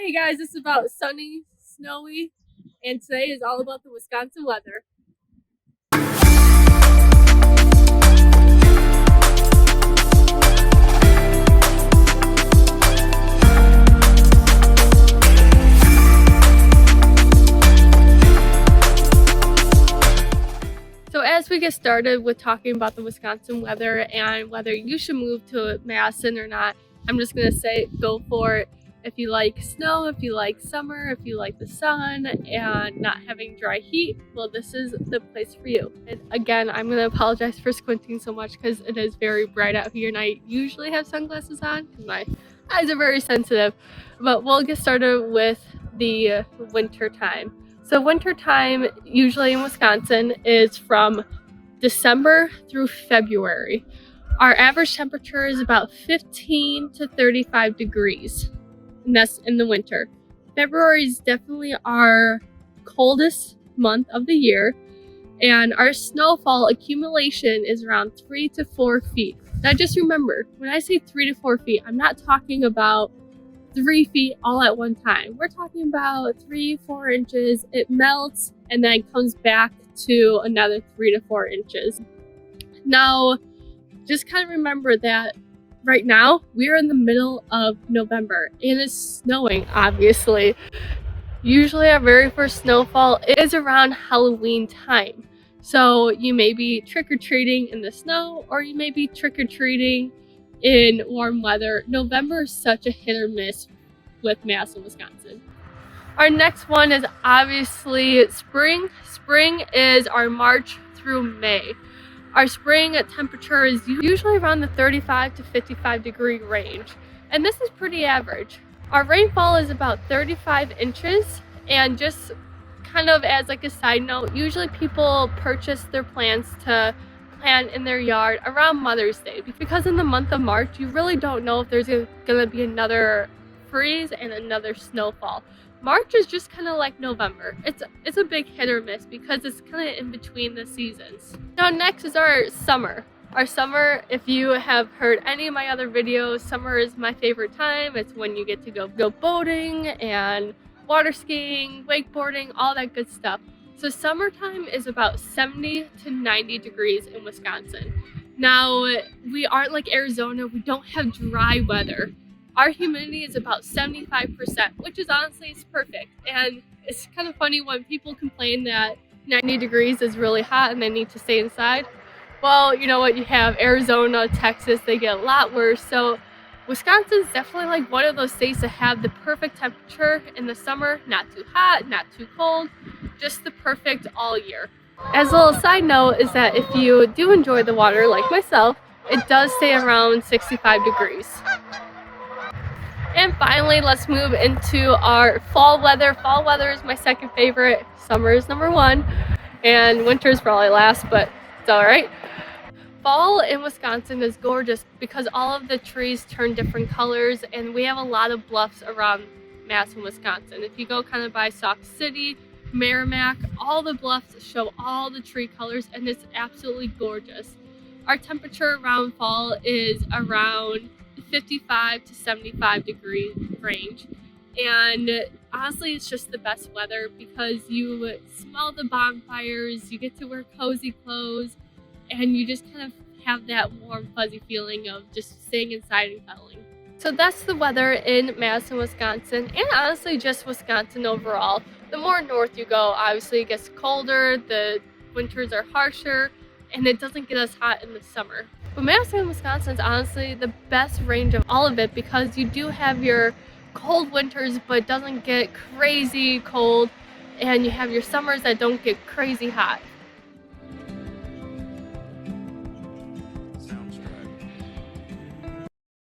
Hey guys, this is about sunny, snowy, and today is all about the Wisconsin weather. So as we get started with talking about the Wisconsin weather and whether you should move to Madison or not, I'm just going to say go for it. If you like snow, if you like summer, if you like the sun and not having dry heat, well, this is the place for you. And again, I'm going to apologize for squinting so much because it is very bright out here and I usually have sunglasses on because my eyes are very sensitive. But we'll get started with the winter time. So winter time, usually in Wisconsin, is from December through February. Our average temperature is about 15 to 35 degrees, and that's in the winter. February is definitely our coldest month of the year, and our snowfall accumulation is around 3 to 4 feet. Now just remember, when I say 3 to 4 feet, I'm not talking about 3 feet all at one time. We're talking about 3-4 inches. It melts and then comes back to another 3 to 4 inches. Now, just kind of remember that right now we're in the middle of November and it's snowing, obviously. Usually our very first snowfall is around Halloween time. So you may be trick-or-treating in the snow or you may be trick-or-treating in warm weather. November is such a hit or miss with Madison, Wisconsin. Our next one is obviously spring. Spring is our March through May. Our spring temperature is usually around the 35 to 55 degree range, and this is pretty average. Our rainfall is about 35 inches, and just kind of as like a side note, usually people purchase their plants to plant in their yard around Mother's Day because in the month of March you really don't know if there's gonna be another freeze and another snowfall. March is just kind of like November. It's a big hit or miss because it's kind of in between the seasons. Now next is our summer. Our summer, if you have heard any of my other videos, summer is my favorite time. It's when you get to go boating and water skiing, wakeboarding, all that good stuff. So summertime is about 70 to 90 degrees in Wisconsin. Now, we aren't like Arizona, we don't have dry weather. Our humidity is about 75%, which is honestly it's perfect. And it's kind of funny when people complain that 90 degrees is really hot and they need to stay inside. Well, you know what, you have Arizona, Texas, they get a lot worse. So Wisconsin is definitely like one of those states that have the perfect temperature in the summer, not too hot, not too cold, just the perfect all year. As a little side note is that if you do enjoy the water like myself, it does stay around 65 degrees. And finally, let's move into our fall weather. Fall weather is my second favorite. Summer is number one, and winter is probably last, but it's all right. Fall in Wisconsin is gorgeous because all of the trees turn different colors and we have a lot of bluffs around Madison, Wisconsin. If you go kind of by Sauk City, Merrimack, all the bluffs show all the tree colors and it's absolutely gorgeous. Our temperature around fall is around 55 to 75 degree range. And honestly, it's just the best weather because you smell the bonfires, you get to wear cozy clothes, and you just kind of have that warm, fuzzy feeling of just staying inside and cuddling. So that's the weather in Madison, Wisconsin, and honestly just Wisconsin overall. The more north you go, obviously it gets colder, the winters are harsher, and it doesn't get as hot in the summer. But Madison, Wisconsin is honestly the best range of all of it because you do have your cold winters, but it doesn't get crazy cold, and you have your summers that don't get crazy hot.